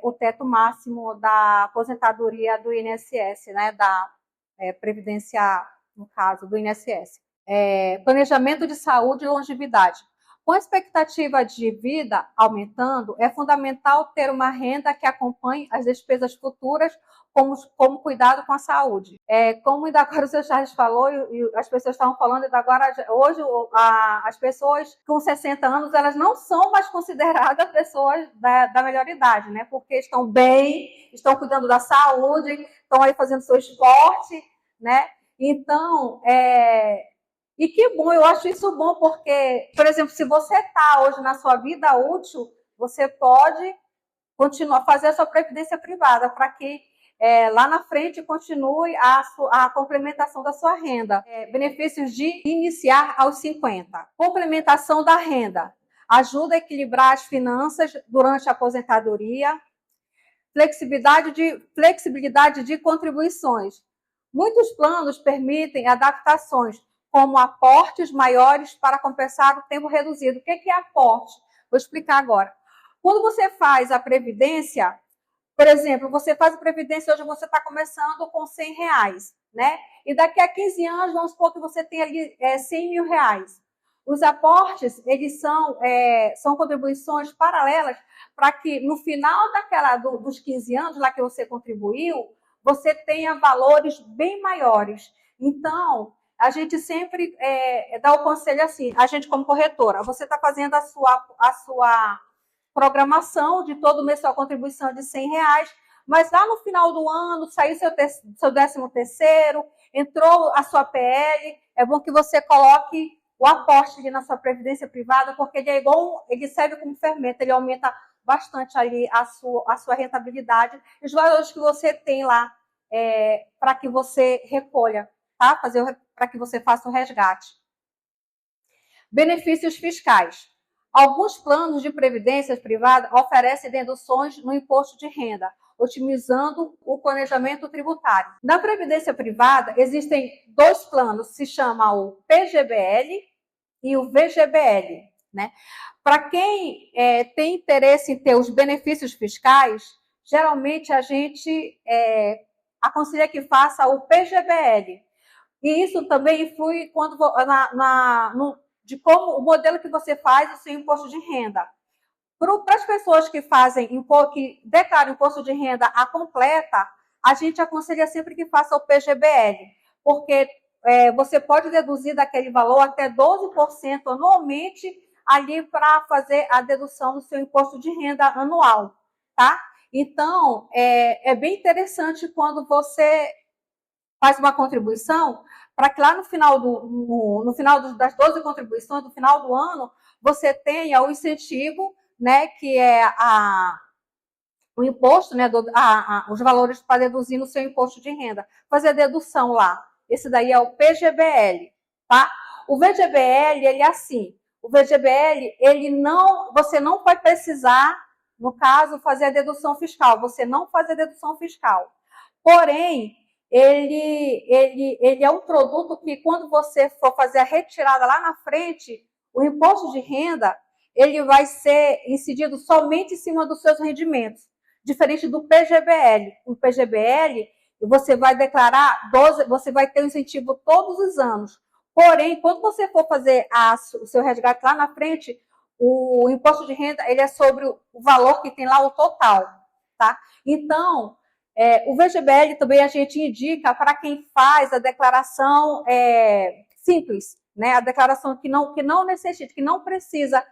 o teto máximo da aposentadoria do INSS, né, da Previdência, no caso, do INSS. Planejamento de saúde e longevidade. Com a expectativa de vida aumentando, é fundamental ter uma renda que acompanhe as despesas futuras, como cuidado com a saúde. Como ainda agora o seu Charles falou, e as pessoas estavam falando, ainda agora, hoje as pessoas com 60 anos, elas não são mais consideradas pessoas da melhor idade, né? Porque estão bem, estão cuidando da saúde, estão aí fazendo seu esporte, né? Então, e que bom, eu acho isso bom, porque, por exemplo, se você está hoje na sua vida útil, você pode continuar a fazer a sua previdência privada, para que lá na frente continue a complementação da sua renda. Benefícios de iniciar aos 50. Complementação da renda. Ajuda a equilibrar as finanças durante a aposentadoria. Flexibilidade de contribuições. Muitos planos permitem adaptações, como aportes maiores para compensar o tempo reduzido. O que é aporte? Vou explicar agora. Quando você faz a previdência, por exemplo, você faz a previdência, hoje você está começando com R$100, né? E daqui a 15 anos, vamos supor que você tem ali R$100 mil. Os aportes, eles são contribuições paralelas para que no final dos 15 anos lá que você contribuiu, você tenha valores bem maiores. Então, a gente sempre dá o conselho assim, a gente como corretora, você está fazendo a sua programação de todo mês, sua contribuição de R$100, mas lá no final do ano, saiu seu 13º, entrou a sua PL, é bom que você coloque o aporte ali na sua previdência privada, porque ele serve como fermento, ele aumenta bastante ali a sua rentabilidade, e os valores que você tem lá para que você recolha, tá? Para que você faça o resgate. Benefícios fiscais. Alguns planos de previdência privada oferecem deduções no imposto de renda, otimizando o planejamento tributário. Na previdência privada, existem 2 planos, se chama o PGBL e o VGBL, né? Para quem tem interesse em ter os benefícios fiscais, geralmente a gente aconselha que faça o PGBL. E isso também influi quando de como o modelo que você faz o seu imposto de renda. Para as pessoas que que declaram imposto de renda a completa, a gente aconselha sempre que faça o PGBL, porque você pode deduzir daquele valor até 12% anualmente ali para fazer a dedução do seu imposto de renda anual, tá? Então, é bem interessante quando você faz uma contribuição, para que lá no final das 12 contribuições, no final do ano, você tenha o incentivo, né, que é o imposto, né, os valores para deduzir no seu imposto de renda. Fazer a dedução lá. Esse daí é o PGBL, tá? O VGBL, ele é assim. O VGBL, você não vai precisar, no caso, fazer a dedução fiscal. Você não faz a dedução fiscal. Porém, ele é um produto que, quando você for fazer a retirada lá na frente, o imposto de renda, ele vai ser incidido somente em cima dos seus rendimentos, diferente do PGBL. O PGBL, você vai declarar 12, você vai ter um incentivo todos os anos. Porém, quando você for fazer o seu resgate lá na frente, o imposto de renda ele é sobre o valor que tem lá, o total. Tá? Então, o VGBL também a gente indica para quem faz a declaração simples, né? A declaração que não necessita, que não precisa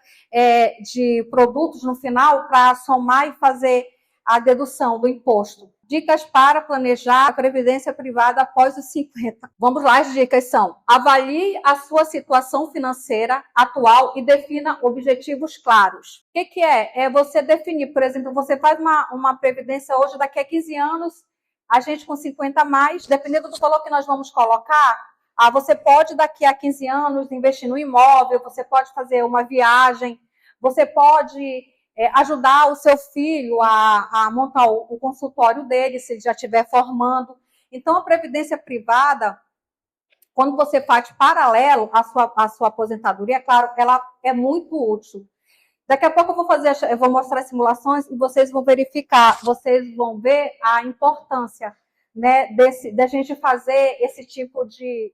de produtos no final para somar e fazer a dedução do imposto. Dicas para planejar a previdência privada após os 50. Vamos lá, as dicas são: avalie a sua situação financeira atual e defina objetivos claros. O que é? É você definir, por exemplo, você faz uma previdência hoje, daqui a 15 anos, a gente com 50 mais, dependendo do valor que nós vamos colocar, você pode, daqui a 15 anos, investir no imóvel, você pode fazer uma viagem, você pode ajudar o seu filho a montar o consultório dele, se ele já estiver formando. Então, a previdência privada, quando você faz paralelo à sua aposentadoria, claro, ela é muito útil. Daqui a pouco eu vou mostrar simulações e vocês vão verificar, vocês vão ver a importância, né, da gente fazer esse tipo de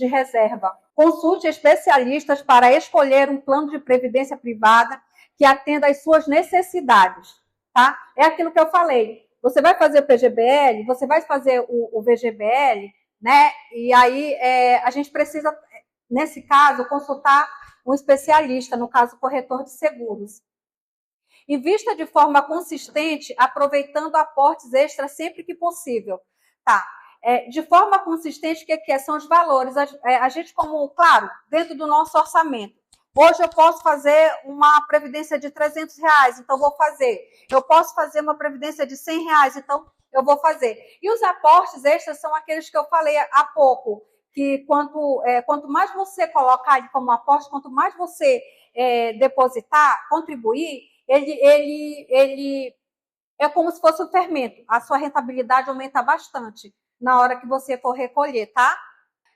reserva. Consulte especialistas para escolher um plano de previdência privada que atenda às suas necessidades, tá? É aquilo que eu falei. Você vai fazer o PGBL, você vai fazer o VGBL, né? E aí a gente precisa, nesse caso, consultar um especialista, no caso, corretor de seguros. Invista de forma consistente, aproveitando aportes extras sempre que possível, tá? De forma consistente, o que é? São os valores. A gente, como, claro, dentro do nosso orçamento. Hoje eu posso fazer uma previdência de R$300, então vou fazer. Eu posso fazer uma previdência de R$100, então eu vou fazer. E os aportes extras são aqueles que eu falei há pouco, que quanto mais você colocar ele como aporte, quanto mais você depositar, contribuir, ele é como se fosse um fermento. A sua rentabilidade aumenta bastante na hora que você for recolher, tá?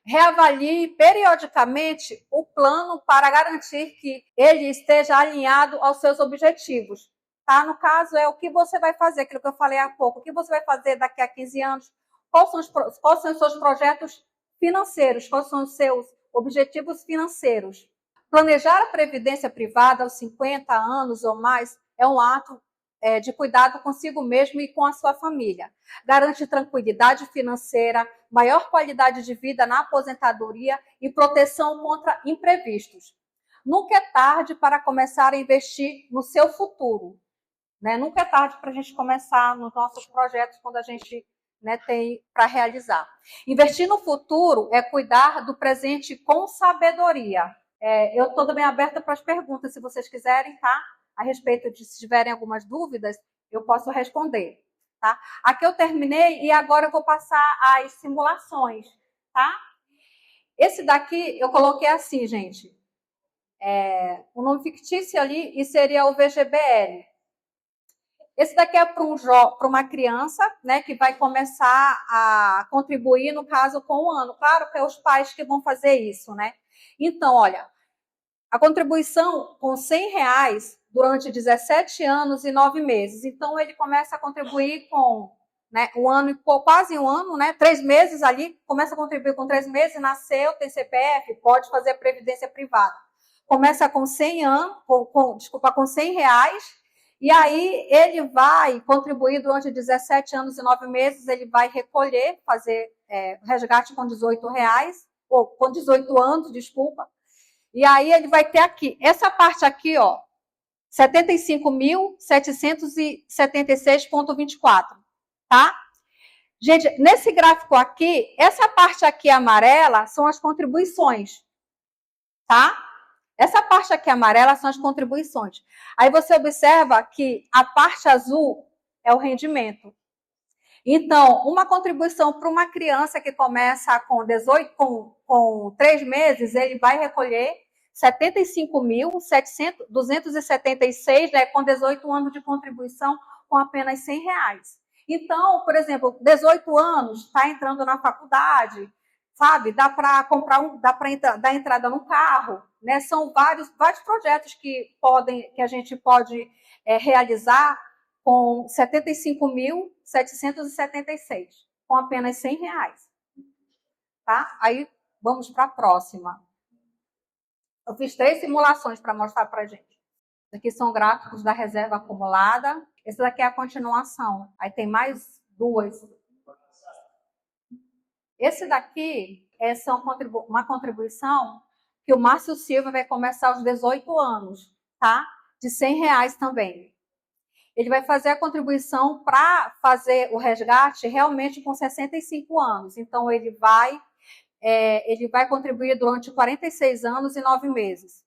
Reavalie periodicamente o plano para garantir que ele esteja alinhado aos seus objetivos. Tá? No caso, é o que você vai fazer, aquilo que eu falei há pouco. O que você vai fazer daqui a 15 anos? Quais são os seus projetos financeiros? Quais são os seus objetivos financeiros? Planejar a previdência privada aos 50 anos ou mais é um ato de cuidado consigo mesmo e com a sua família. Garante tranquilidade financeira, maior qualidade de vida na aposentadoria e proteção contra imprevistos. Nunca é tarde para começar a investir no seu futuro. Né? Nunca é tarde para a gente começar nos nossos projetos quando a gente tem para realizar. Investir no futuro é cuidar do presente com sabedoria. Eu estou também aberta para as perguntas, se vocês quiserem, tá? A respeito de, se tiverem algumas dúvidas, eu posso responder, tá? Aqui eu terminei e agora eu vou passar as simulações, tá? Esse daqui eu coloquei assim, gente, o nome fictício ali e seria o VGBL. Esse daqui é para uma criança, né, que vai começar a contribuir, no caso, com o ano. Claro que é os pais que vão fazer isso, né? Então, olha, a contribuição com R$100 durante 17 anos e 9 meses. Então, ele começa a contribuir com um ano, quase um ano, 3 meses ali, começa a contribuir com 3 meses, nasceu, tem CPF, pode fazer a previdência privada. Começa com com R$100, e aí ele vai contribuir durante 17 anos e 9 meses, ele vai recolher, fazer resgate com R$18, ou com 18 anos, desculpa. E aí ele vai ter aqui, essa parte aqui, ó, 75.776,24, tá? Gente, nesse gráfico aqui, essa parte aqui amarela são as contribuições, tá? Essa parte aqui amarela são as contribuições. Aí você observa que a parte azul é o rendimento. Então, uma contribuição para uma criança que começa com 3 meses, ele vai recolher 75.276, com 18 anos de contribuição, com apenas R$100. Então, por exemplo, 18 anos, está entrando na faculdade, sabe? Dá para comprar dá para dar entrada no carro, né? São vários projetos que a gente pode realizar com 75.776, com apenas R$100. Tá? Aí, vamos para a próxima. Eu fiz 3 simulações para mostrar para a gente. Aqui são gráficos da reserva acumulada. Esse daqui é a continuação. Aí tem mais 2. Esse daqui é uma contribuição que o Márcio Silva vai começar aos 18 anos, tá? De R$100 também. Ele vai fazer a contribuição para fazer o resgate realmente com 65 anos. Então, ele vai contribuir durante 46 anos e 9 meses.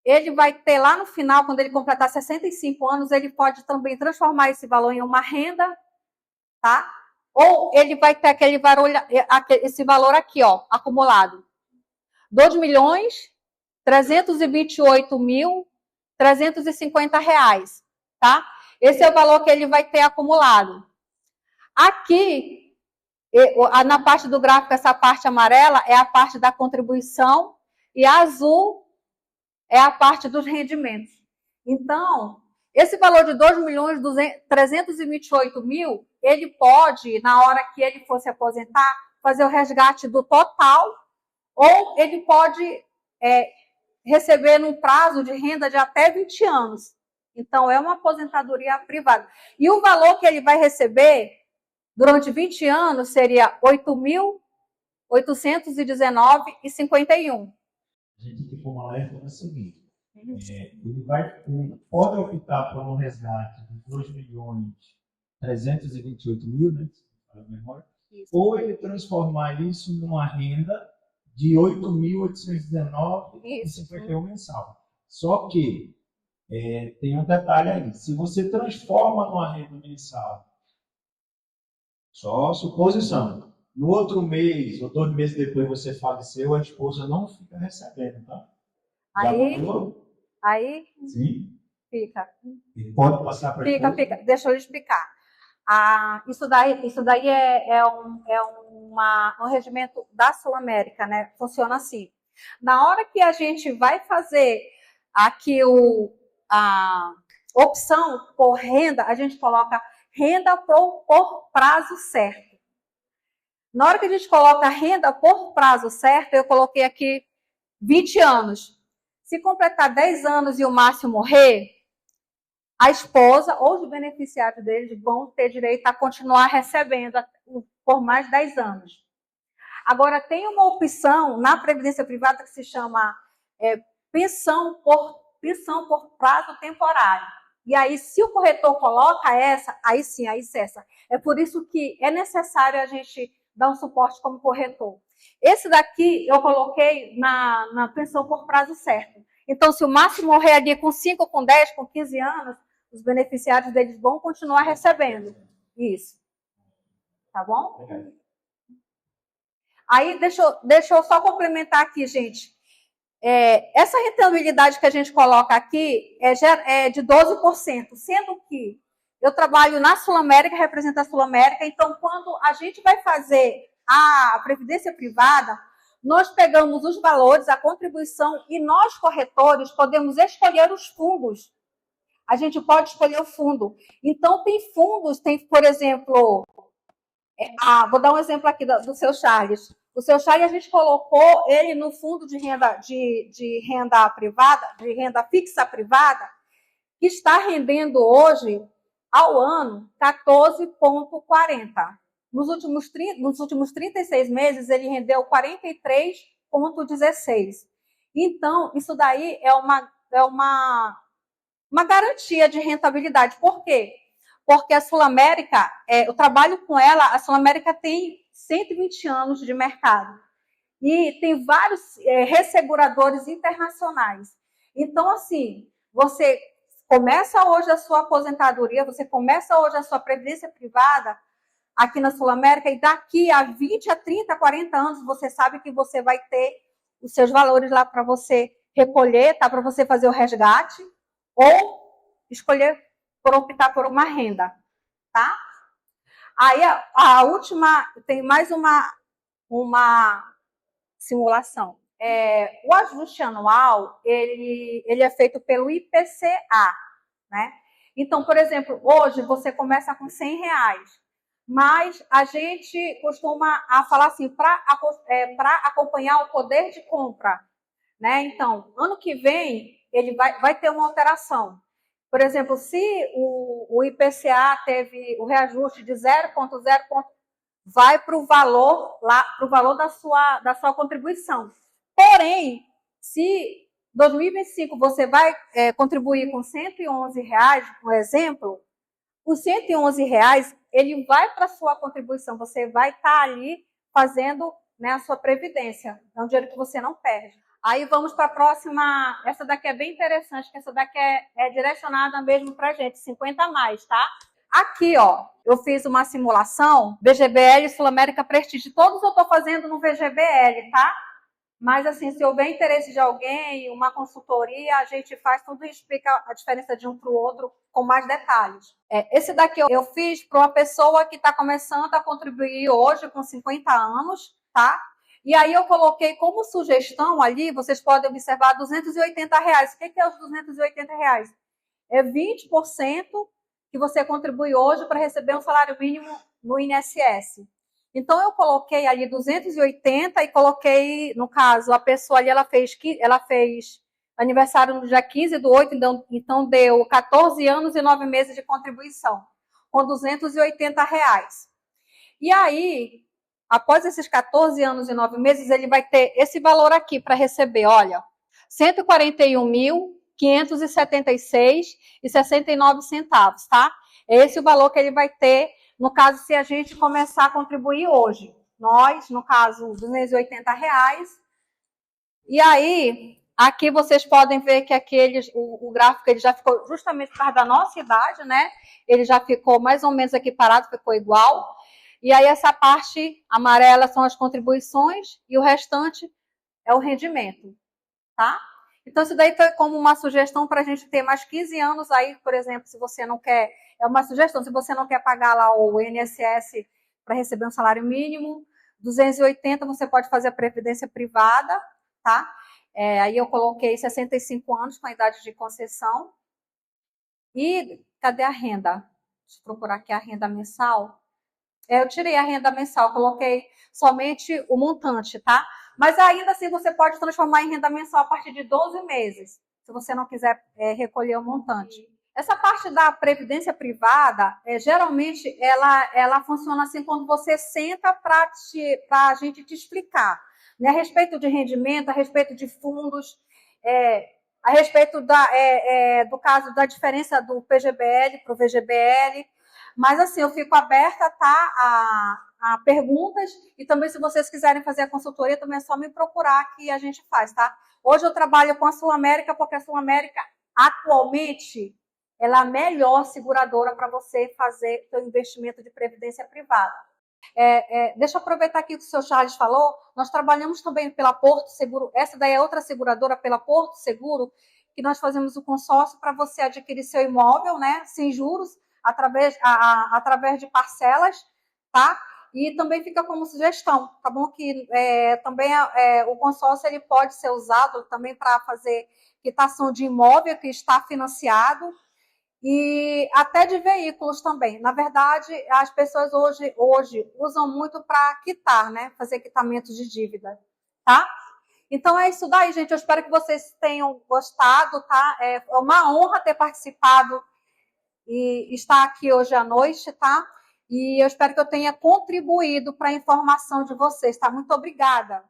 Ele vai ter lá no final, quando ele completar 65 anos, ele pode também transformar esse valor em uma renda, tá? Ou ele vai ter esse valor aqui, ó, acumulado. R$2.328.350, tá? Esse é o valor que ele vai ter acumulado. Aqui, na parte do gráfico, essa parte amarela é a parte da contribuição e a azul é a parte dos rendimentos. Então, esse valor de 2.328.000, ele pode, na hora que ele for se aposentar, fazer o resgate do total, ou ele pode receber num prazo de renda de até 20 anos. Então, é uma aposentadoria privada. E o valor que ele vai receber durante 20 anos seria R$8.819,51. A gente tem como alerta o seguinte: ele pode optar por um resgate de 2.328.000, né? Ou ele transformar isso numa renda de 8.819,51 mensal. Só que tem um detalhe aí: se você transforma numa renda mensal, só suposição, no outro mês ou 2 meses depois você faleceu, a esposa não fica recebendo, tá? Aí Sim. Fica. E pode passar para Fica. Deixa eu explicar. Isso daí é um regimento da Sul-América, né? Funciona assim. Na hora que a gente vai fazer aqui a opção por renda, a gente coloca renda por prazo certo. Na hora que a gente coloca renda por prazo certo, eu coloquei aqui 20 anos. Se completar 10 anos e o Márcio morrer, a esposa ou os beneficiários deles vão ter direito a continuar recebendo por mais 10 anos. Agora, tem uma opção na Previdência Privada que se chama pensão por prazo temporário. E aí, se o corretor coloca essa, aí sim, aí cessa. É por isso que é necessário a gente dar um suporte como corretor. Esse daqui eu coloquei na pensão por prazo certo. Então, se o Márcio morrer ali com 5, com 10, com 15 anos, os beneficiários deles vão continuar recebendo isso. Tá bom? Aí, deixa eu só complementar aqui, gente. Essa rentabilidade que a gente coloca aqui é de 12%, sendo que eu trabalho na Sul-América, represento a Sul-América, então quando a gente vai fazer a previdência privada, nós pegamos os valores, a contribuição, e nós, corretores, podemos escolher os fundos. A gente pode escolher o fundo. Então, tem fundos, por exemplo, vou dar um exemplo aqui do seu Charles. O seu Charles, a gente colocou ele no fundo de renda privada, de renda fixa privada, que está rendendo hoje, ao ano, 14,40. Nos últimos 36 meses, ele rendeu 43,16. Então, isso daí é uma garantia de rentabilidade. Por quê? Porque a Sul-América, eu trabalho com ela, a Sul-América tem 120 anos de mercado. E tem vários resseguradores internacionais. Então, assim, você começa hoje a sua aposentadoria, você começa hoje a sua previdência privada aqui na Sul-América, e daqui a 20, a 30, 40 anos, você sabe que você vai ter os seus valores lá para você recolher, tá? Para você fazer o resgate, ou escolher por optar por uma renda, tá? Aí a última, tem mais uma simulação. o ajuste anual, ele é feito pelo IPCA, né? Então, por exemplo, hoje você começa com R$100, mas a gente costuma falar assim, para acompanhar o poder de compra, né? Então, ano que vem, ele vai ter uma alteração. Por exemplo, se o IPCA teve o reajuste de 0,0, vai para o valor da sua contribuição. Porém, se 2025 você vai contribuir com R$111, por exemplo, os R$111, ele vai para a sua contribuição, você vai estar ali fazendo, né, a sua previdência. É um dinheiro que você não perde. Aí vamos para a próxima, essa daqui é bem interessante, que essa daqui é direcionada mesmo para a gente, 50 mais, tá? Aqui, ó, eu fiz uma simulação, VGBL, Sul América Prestige, todos eu estou fazendo no VGBL, tá? Mas, assim, se houver interesse de alguém, uma consultoria, a gente faz tudo e explica a diferença de um para o outro com mais detalhes. Esse daqui eu fiz para uma pessoa que está começando a contribuir hoje com 50 anos, tá? E aí eu coloquei como sugestão ali, vocês podem observar, R$280. O que é os R$280? É 20% que você contribui hoje para receber um salário mínimo no INSS. Então, eu coloquei ali 280 e coloquei, no caso, a pessoa ali, ela fez aniversário no dia 15/8, então deu 14 anos e 9 meses de contribuição, com R$280. E aí, após esses 14 anos e 9 meses, ele vai ter esse valor aqui para receber, olha, R$141.576,69, tá? É esse o valor que ele vai ter, no caso, se a gente começar a contribuir hoje. Nós, no caso, R$280. E aí, aqui vocês podem ver que o gráfico ele já ficou justamente por causa da nossa idade, né? Ele já ficou mais ou menos equiparado, ficou igual. E aí, essa parte amarela são as contribuições e o restante é o rendimento, tá? Então, isso daí foi como uma sugestão para a gente ter mais 15 anos aí, por exemplo, se você não quer, é uma sugestão, se você não quer pagar lá o INSS para receber um salário mínimo, 280 você pode fazer a previdência privada, tá? Aí eu coloquei 65 anos com a idade de concessão. E cadê a renda? Deixa eu procurar aqui a renda mensal. Eu tirei a renda mensal, coloquei somente o montante, tá? Mas ainda assim você pode transformar em renda mensal a partir de 12 meses, se você não quiser recolher o montante. Essa parte da previdência privada, geralmente, ela funciona assim quando você senta para a gente te explicar, né? A respeito de rendimento, a respeito de fundos, a respeito do caso da diferença do PGBL para o VGBL. Mas, assim, eu fico aberta, tá, a perguntas, e também, se vocês quiserem fazer a consultoria, também é só me procurar que a gente faz, tá? Hoje eu trabalho com a Sul América, porque a Sul América, atualmente, ela é a melhor seguradora para você fazer seu investimento de previdência privada. Deixa eu aproveitar aqui o que o seu Charles falou, nós trabalhamos também pela Porto Seguro, essa daí é outra seguradora, pela Porto Seguro, que nós fazemos o consórcio para você adquirir seu imóvel, né, sem juros, através de parcelas, tá? E também fica como sugestão, tá bom? Que também o consórcio ele pode ser usado também para fazer quitação de imóvel que está financiado e até de veículos também. Na verdade, as pessoas hoje usam muito para quitar, né? Fazer quitamentos de dívida, tá? Então é isso daí, gente. Eu espero que vocês tenham gostado, tá? É uma honra ter participado e estar aqui hoje à noite, tá? E eu espero que eu tenha contribuído para a informação de vocês, tá? Muito obrigada.